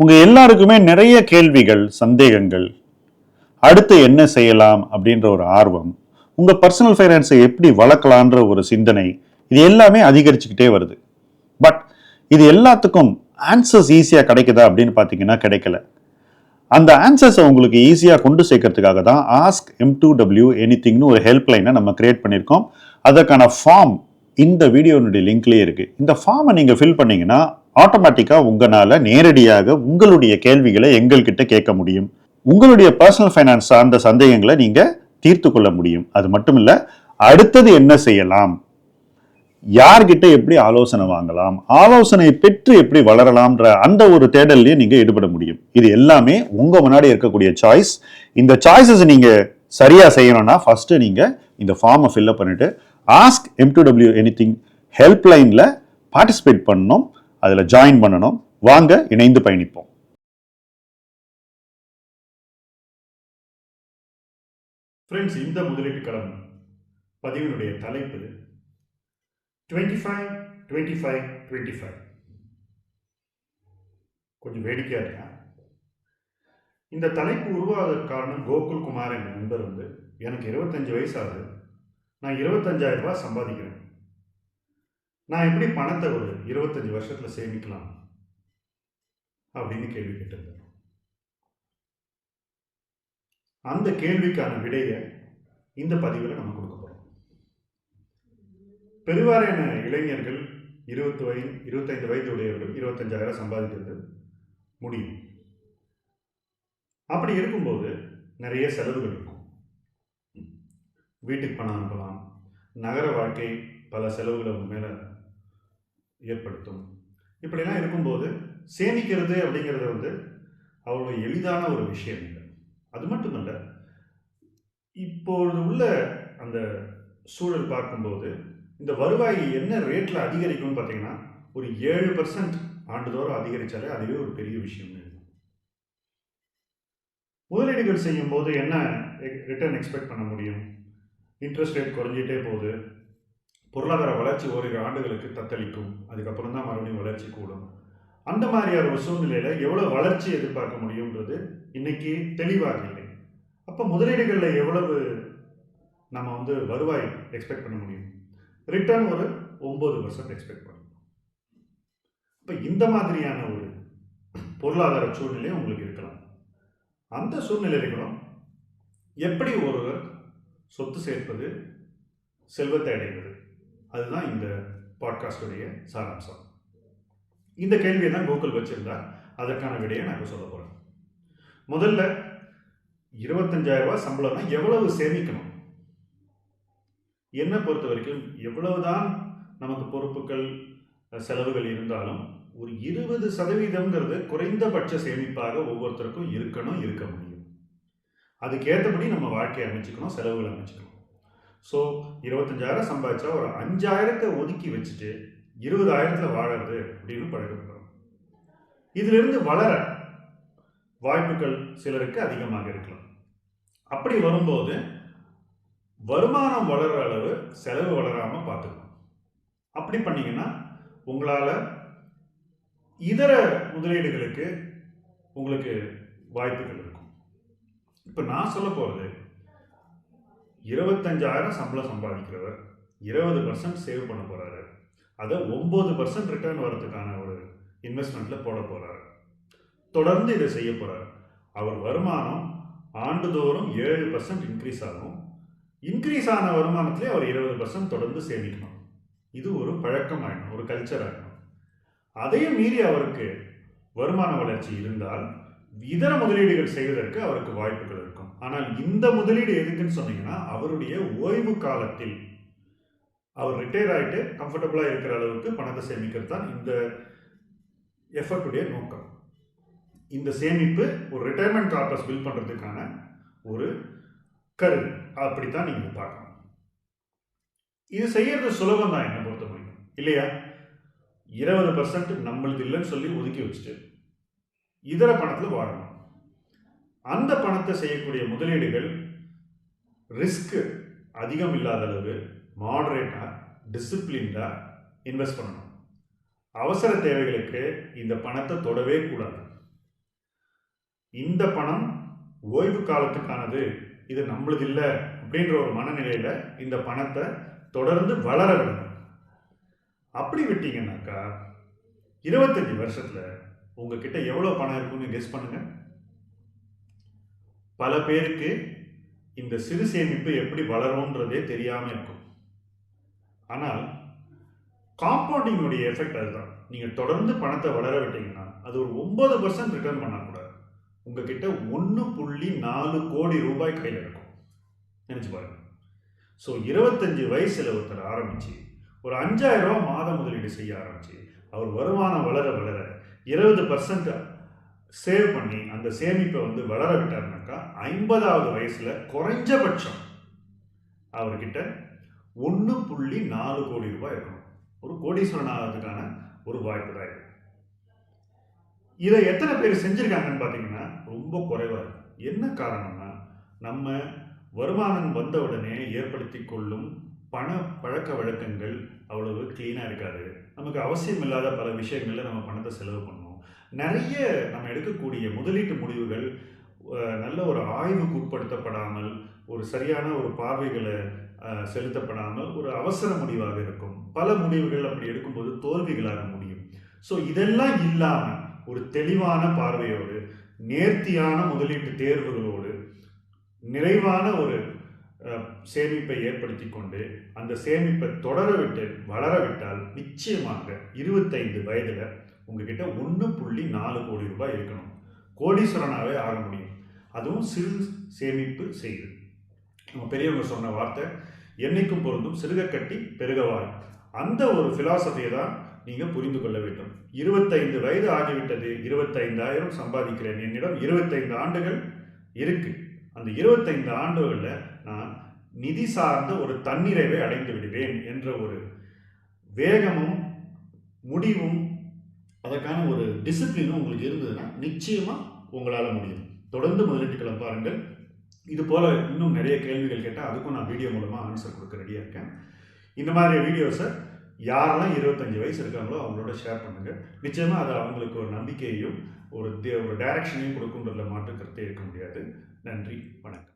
உங்க எல்லாருக்குமே நிறைய கேள்விகள், சந்தேகங்கள், அடுத்து என்ன செய்யலாம் அப்படின்ற ஒரு ஆர்வம், உங்க பர்சனல் ஃபைனான்ஸை எப்படி வளர்க்கலான்ற ஒரு சிந்தனை, இது எல்லாமே அதிகரிச்சுக்கிட்டே வருது. பட் இது எல்லாத்துக்கும் ஆன்சர்ஸ் ஈஸியாக கிடைக்குதா அப்படின்னு பார்த்தீங்கன்னா கிடைக்கல. அந்த ஆன்சர்ஸை உங்களுக்கு ஈஸியாக கொண்டு சேர்க்கறதுக்காக தான் ஆஸ்க் M2W எனிதிங்னு ஒரு ஹெல்ப்லைனை நம்ம கிரியேட் பண்ணியிருக்கோம். அதற்கான ஃபார்ம் இந்த வீடியோனுடைய லிங்க்லேயே இருக்கு. இந்த ஃபார்மை நீங்கள் ஃபில் பண்ணீங்கன்னா ஆட்டோமேட்டிக்காக உங்களால் நேரடியாக உங்களுடைய கேள்விகளை எங்கள்கிட்ட கேட்க முடியும். உங்களுடைய பர்சனல் ஃபைனான்ஸ் சார்ந்த சந்தேகங்களை நீங்கள் தீர்த்து கொள்ள முடியும். அது மட்டும் இல்லை, அடுத்தது என்ன செய்யலாம், யார்கிட்ட எப்படி ஆலோசனை வாங்கலாம், ஆலோசனை பெற்று எப்படி வளரலாம்ன்ற அந்த ஒரு தேடல்லையே நீங்க ஈடுபட முடியும். இது எல்லாமே உங்க முன்னாடி இருக்கக்கூடிய சாய்ஸ். இந்த சாய்ஸஸ் நீங்க சரியா செய்யணும்னா ஃபர்ஸ்ட் நீங்க இந்த ஃபார்மை ஃபில்அப் பண்ணிட்டு ஆஸ்க் M2W எனிதிங் ஹெல்ப்லைன்ல பார்ட்டிசிபேட் பண்ணணும், அதுல ஜாயின் பண்ணணும். வாங்க இணைந்து பயணிப்போம். ஃப்ரெண்ட்ஸ், இந்த முதலீட்டு களம் பதிவினுடைய தலைப்பு 25-25-25. கொஞ்சம் வேடிக்கையா இருக்கா? இந்த தலைப்பு உருவாவதற்கு காரணம் கோகுல் குமார் என்ற நண்பர் எனக்கு 25 வயசு ஆகுது, நான் 25,000 ரூபாய் சம்பாதிக்கிறேன், நான் எப்படி பணத்தை ஒரு 25 வருஷத்துல சேமிக்கலாம் அப்படின்னு கேள்வி கேட்டிருந்தேன். அந்த கேள்விக்கான விடையை இந்த பதிவில் நம்ம கொடுக்க போறோம். பெருவாரியான இளைஞர்கள் 25 வயது உடையவர்கள் 25,000 சம்பாதிக்கிறது முடியும். அப்படி இருக்கும்போது நிறைய செலவுகள் இருக்கும். வீட்டுக்கு பணம் அனுப்பலாம், நகர வாழ்க்கை பல செலவுகளை மேல ஏற்படுத்தும். இப்படிலாம் இருக்கும்போது சேமிக்கிறது அப்படிங்கிறது அவ்வளவு எளிதான ஒரு விஷயம் இல்லை. அது மட்டுமல்ல, இப்பொழுது உள்ள அந்த சூழல் பார்க்கும்போது இந்த வருவாய் என்ன ரேட்ல அதிகரிக்கும்னு பார்த்தீங்கன்னா ஒரு 7% ஆண்டுதோறும் அதிகரிச்சாலே அதுவே ஒரு பெரிய விஷயம். முதலீடுகள் செய்யும் போது என்ன ரிட்டர்ன் எக்ஸ்பெக்ட் பண்ண முடியும்? இன்ட்ரெஸ்ட் ரேட் குறைஞ்சிட்டே போகுது, பொருளாதார வளர்ச்சி ஓரிரு ஆண்டுகளுக்கு தத்தளிக்கும், அதுக்கப்புறம் தான் மறுபடியும் வளர்ச்சி கூடும். அந்த மாதிரியான ஒரு சூழ்நிலையில எவ்வளவு வளர்ச்சி எதிர்பார்க்க முடியும்ன்றது இன்னைக்கு தெளிவாக இல்லை. அப்போ முதலீடுகள்ல எவ்வளவு நம்ம வருவாய் எக்ஸ்பெக்ட் பண்ண முடியும்? ரிட்டர்ன் ஒரு 9% எக்ஸ்பெக்ட் பண்ணணும். இப்போ இந்த மாதிரியான ஒரு பொருளாதார சூழ்நிலை உங்களுக்கு இருக்கலாம். அந்த சூழ்நிலைகளும் எப்படி ஒருவர் சொத்து சேர்ப்பது, செல்வத்தை அடைவது, அதுதான் இந்த பாட்காஸ்டுடைய சாராம்சம். இந்த கேள்வியை தான் கோகுல் வச்சிருந்தா, அதற்கான விடையை நான் சொல்ல போறேன். முதல்ல 25,000 ரூபாய் சம்பளம்னா எவ்வளவு சேமிக்கணும்? என்னை பொறுத்த வரைக்கும் எவ்வளவுதான் நமக்கு பொறுப்புகள் செலவுகள் இருந்தாலும் ஒரு 20% குறைந்தபட்ச சேமிப்பாக ஒவ்வொருத்தருக்கும் இருக்க முடியும். அதுக்கேற்றபடி நம்ம வாழ்க்கையை அமைச்சுக்கணும், செலவுகளை அமைச்சுக்கணும். ஸோ 25,000 சம்பாதிச்சா ஒரு 5,000 ஒதுக்கி வச்சுட்டு 20,000 வாழறது அப்படின்னு பழகப்படுறோம். இதிலிருந்து வளர வாய்ப்புகள் சிலருக்கு அதிகமாக இருக்கலாம். அப்படி வரும்போது வருமானம் வளர்ற அளவு செலவு வளராம பார்த்துக்கணும். அப்படி பண்ணீங்கன்னா உங்களால இதர முதலீடுகளுக்கு உங்களுக்கு வாய்ப்புகள் இருக்கும். இப்ப நான் சொல்ல போறது 25,000 சம்பளம் சம்பாதிக்கிறவர் 20% சேவ் பண்ண போறாரு, அதை 9% ரிட்டர்ன் வரதுக்கான ஒரு இன்வெஸ்ட்மெண்ட்ல போட போறாரு, தொடர்ந்து இதை செய்ய போறாரு. அவர் வருமானம் ஆண்டுதோறும் 7% இன்க்ரீஸ் ஆகும். இன்க்ரீஸ் ஆன வருமானத்திலே அவர் 20% தொடர்ந்து சேமிக்கணும். இது ஒரு பழக்கம் ஆயிடும், ஒரு கல்ச்சர் ஆயிடும். அதையும் மீறி அவருக்கு வருமான வளர்ச்சி இருந்தால் இதர முதலீடுகள் செய்வதற்கு அவருக்கு வாய்ப்புகள் இருக்கும். ஆனால் இந்த முதலீடு எதுக்குன்னு சொன்னீங்கன்னா அவருடைய ஓய்வு காலத்தில் அவர் ரிட்டையர் ஆகிட்டு கம்ஃபர்டபுளா இருக்கிற அளவுக்கு பணத்தை சேமிக்கிறது தான் இந்த எஃபர்ட்டுடைய நோக்கம். இந்த சேமிப்பு ஒரு ரிட்டையர்மெண்ட் கார்பஸ் பில் பண்றதுக்கான ஒரு கருவி. அப்படித்தான் நீங்க பார்க்கணும். இது செய்யறது சுலபம் தான் என்ன பொறுத்த முடியும், இல்லையா? 20% நம்மளுக்கு இல்லைன்னு சொல்லி ஒதுக்கி வச்சுட்டு இதர பணத்துல வாழணும். அந்த பணத்தை செய்யக்கூடிய முதலீடுகள் ரிஸ்க் அதிகம் இல்லாத அளவு மாடரேட்டா, டிசிப்ளின்டா இன்வெஸ்ட் பண்ணணும். அவசர தேவைகளுக்கு இந்த பணத்தை தொடவே கூடாது. இந்த பணம் ஓய்வு காலத்துக்கானது, இது நம்மளது இல்லை அப்படின்ற ஒரு மனநிலையில இந்த பணத்தை தொடர்ந்து வளர விடணும். அப்படி விட்டீங்கன்னாக்கா 25 வருஷத்துல உங்ககிட்ட எவ்வளவு பணம் இருக்குன்னு கெஸ் பண்ணுங்க. பல பேருக்கு இந்த சிறு சேமிப்பு எப்படி வளரும்ன்றதே தெரியாம இருக்கும். ஆனால் காம்பவுண்டிங்குடைய எஃபெக்ட் அதுதான். நீங்க தொடர்ந்து பணத்தை வளர விட்டீங்கன்னா அது ஒரு 9% ரிட்டர்ன் பண்ணா கூட உங்ககிட்ட 1.4 கோடி ரூபாய் கையில் இருக்கும். நினைச்சு பாருங்க. ஸோ 25 வயசுல ஒருத்தர் ஆரம்பிச்சு ஒரு 5,000 ரூபாய் மாத முதலீடு செய்ய ஆரம்பிச்சு அவர் வருமானம் வளர வளர 20% சேவ் பண்ணி அந்த சேமிப்பை வளர விட்டாருனாக்கா 50வது வயசுல குறைஞ்சபட்சம் அவர்கிட்ட 1.4 கோடி ரூபாய் இருக்கணும். ஒரு கோடீஸ்வரன் ஆகிறதுக்கான ஒரு வாய்ப்பு தான் இது. இதை எத்தனை பேர் செஞ்சிருக்காங்கன்னு பார்த்தீங்கன்னா ரொம்ப குறைவா இருக்கு. என்ன காரணம்னா நம்ம வருமானம் வந்த உடனே ஏற்படுத்தி கொள்ளும் பண பழக்க வழக்கங்கள் அவ்வளவு கிளீனாக இருக்காது. நமக்கு அவசியம் இல்லாத பல விஷயங்களில் நம்ம பணத்தை செலவு பண்ணோம். நிறைய நம்ம எடுக்கக்கூடிய முதலீட்டு முடிவுகள் நல்ல ஒரு ஆய்வுக்கு உட்படுத்தப்படாமல், ஒரு சரியான ஒரு பார்வைகளை செலுத்தப்படாமல் ஒரு அவசர முடிவாக இருக்கும். பல முடிவுகள் அப்படி எடுக்கும்போது தோல்விகளாக முடியும். ஸோ இதெல்லாம் இல்லாமல் ஒரு தெளிவான பார்வையோடு, நேர்த்தியான முதலீட்டு தேர்வுகளோடு, நிறைவான ஒரு சேமிப்பை ஏற்படுத்தி கொண்டு அந்த சேமிப்பை தொடர விட்டு வளர விட்டால் நிச்சயமாக 25 வயதுல உங்ககிட்ட 1.4 கோடி ரூபாய் இருக்கணும். கோடீஸ்வரனாவே ஆக முடியும். அதுவும் சிறு சேமிப்பு செய்து. நம்ம பெரியவங்க சொன்ன வார்த்தை என்னைக்கும் பொருந்தும், சிறுக கட்டி பெருகவாய். அந்த ஒரு பிலாசபியை தான் நீங்க புரிந்து கொள்ள வேண்டும். 25 வயது ஆகிவிட்டது, 25,000 சம்பாதிக்கிறேன், என்னிடம் 25 ஆண்டுகள் இருக்கு. அந்த 25 ஆண்டுகள்ல நான் நிதி சார்ந்த ஒரு தன்னிறைவை அடைந்து விடுவேன் என்ற ஒரு வேகமும் முடிவும் அதற்கான ஒரு டிசிப்ளினும் உங்களுக்கு இருந்ததுன்னா நிச்சயமா உங்களால முடியும். தொடர்ந்து முதலீட்டுகளை பாருங்கள். இது போல இன்னும் நிறைய கேள்விகள் கேட்டால் அதுக்கும் நான் வீடியோ மூலமா ஆன்சர் கொடுக்க ரெடியா இருக்கேன். இந்த மாதிரி வீடியோஸை யாரெல்லாம் 25 வயசு இருக்காங்களோ அவங்களோட ஷேர் பண்ணுங்க. நிச்சயமா அது அவங்களுக்கு ஒரு நம்பிக்கையையும் ஒரு டைரக்ஷனையும் கொடுக்குன்றதுல மாற்று கருத்தே இருக்க முடியாது. நன்றி, வணக்கம்.